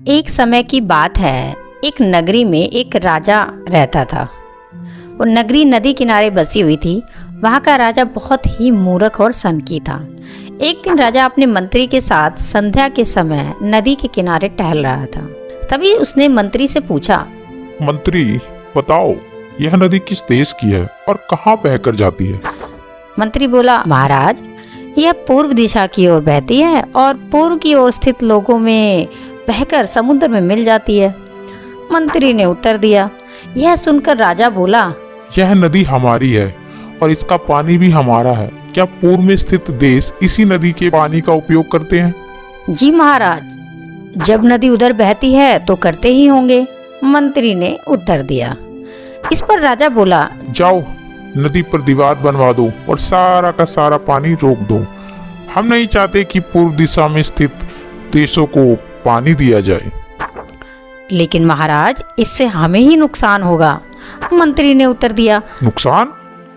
एक समय की बात है। एक नगरी में एक राजा रहता था। वो नगरी नदी किनारे बसी हुई थी। वहाँ का राजा बहुत ही मूर्ख और सनकी था। एक दिन राजा अपने मंत्री के साथ संध्या के समय नदी के किनारे टहल रहा था। तभी उसने मंत्री से पूछा, मंत्री बताओ, यह नदी किस देश की है और कहाँ बहकर जाती है? मंत्री बोला, महाराज यह पूर्व दिशा की ओर बहती है और पूर्व की ओर स्थित लोगों में बहकर समुद्र में मिल जाती है। मंत्री ने उत्तर दिया। यह सुनकर राजा बोला, यह नदी हमारी है और इसका पानी भी हमारा है। क्या पूर्व में स्थित देश इसी नदी के पानी का उपयोग करते हैं? जी महाराज, जब नदी उधर बहती है तो करते ही होंगे, मंत्री ने उत्तर दिया। इस पर राजा बोला, जाओ नदी पर दीवार बनवा दो और सारा का सारा पानी रोक दो। हम नहीं चाहते कि पूर्व दिशा में स्थित देशों को पानी दिया जाए। लेकिन महाराज इससे हमें ही नुकसान होगा, मंत्री ने उत्तर दिया। नुकसान?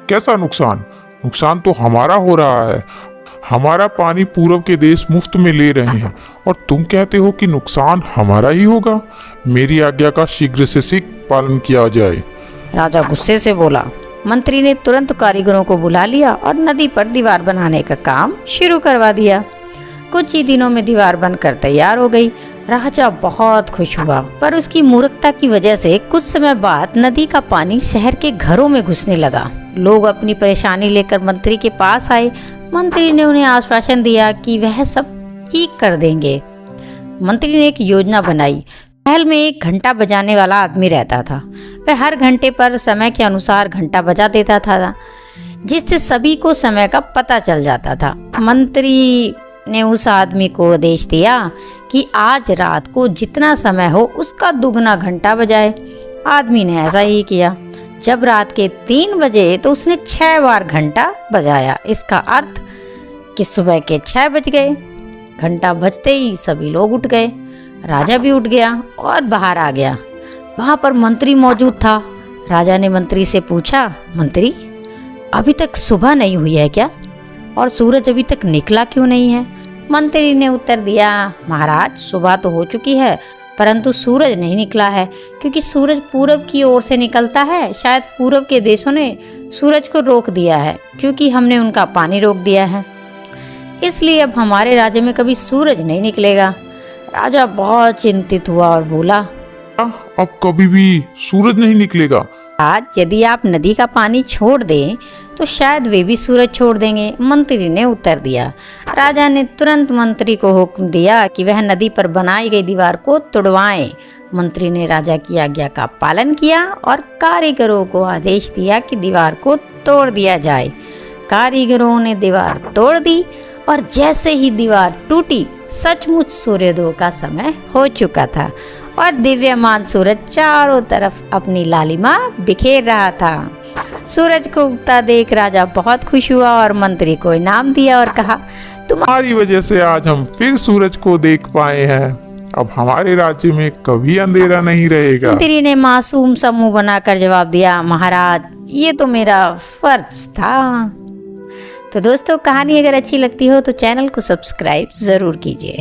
कैसा नुकसान? नुकसान तो हमारा हो रहा है। हमारा पानी पूर्व के देश मुफ्त में ले रहे हैं और तुम कहते हो कि नुकसान हमारा ही होगा। मेरी आज्ञा का शीघ्र से शीघ्र पालन किया जाए। राजा गुस्से से बोला। मंत्री ने तुरंत कारीगरों को बुला लिया और नदी पर दीवार बनाने का काम शुरू करवा दिया। कुछ ही दिनों में दीवार बनकर तैयार हो गई। राजा बहुत खुश हुआ, पर उसकी मूर्खता की वजह से कुछ समय बाद नदी का पानी शहर के घरों में घुसने लगा। लोग अपनी परेशानी लेकर मंत्री के पास आए। मंत्री ने उन्हें आश्वासन दिया कि वह सब ठीक कर देंगे। मंत्री ने एक योजना बनाई। महल में एक घंटा बजाने वाला आदमी रहता था। वह हर घंटे पर समय के अनुसार घंटा बजा देता था, जिससे सभी को समय का पता चल जाता था। मंत्री ने उस आदमी को आदेश दिया कि आज रात को जितना समय हो उसका दुगना घंटा बजाए। आदमी ने ऐसा ही किया। जब रात के 3 बजे तो उसने 6 बार घंटा बजाया। इसका अर्थ कि सुबह के 6 बज गए। घंटा बजते ही सभी लोग उठ गए। राजा भी उठ गया और बाहर आ गया। वहाँ पर मंत्री मौजूद था। राजा ने मंत्री से पूछा, मंत्री अभी तक सुबह नहीं हुई है क्या? और सूरज अभी तक निकला क्यों नहीं है? मंत्री ने उत्तर दिया, महाराज सुबह तो हो चुकी है, परंतु सूरज नहीं निकला है, क्योंकि सूरज पूरब की ओर से निकलता है। शायद पूरब के देशों ने सूरज को रोक दिया है, क्योंकि हमने उनका पानी रोक दिया है, इसलिए अब हमारे राज्य में कभी सूरज नहीं निकलेगा। राजा बहुत चिंतित हुआ और बोला, अब कभी भी सूरज नहीं निकलेगा? आज यदि आप नदी का पानी छोड़ दें तो शायद वे भी सूरज छोड़ देंगे, मंत्री ने उत्तर दिया। राजा ने तुरंत मंत्री को हुक्म दिया कि वह नदी पर बनाई गई दीवार को तोड़वाएं। मंत्री ने राजा की आज्ञा का पालन किया और कारीगरों को आदेश दिया कि दीवार को तोड़ दिया जाए। कारीगरों ने दीवार तोड़ दी और जैसे ही दीवार टूटी, सचमुच सूर्योदय का समय हो चुका था और दिव्यमान सूरज चारों तरफ अपनी लालिमा बिखेर रहा था। सूरज को उगता देख राजा बहुत खुश हुआ और मंत्री को इनाम दिया और कहा, तुम्हारी वजह से आज हम फिर सूरज को देख पाए हैं। अब हमारे राज्य में कभी अंधेरा नहीं रहेगा। मंत्री ने मासूम सा मुंह बनाकर जवाब दिया, महाराज ये तो मेरा फर्ज था। तो दोस्तों, कहानी अगर अच्छी लगती हो तो चैनल को सब्सक्राइब जरूर कीजिए।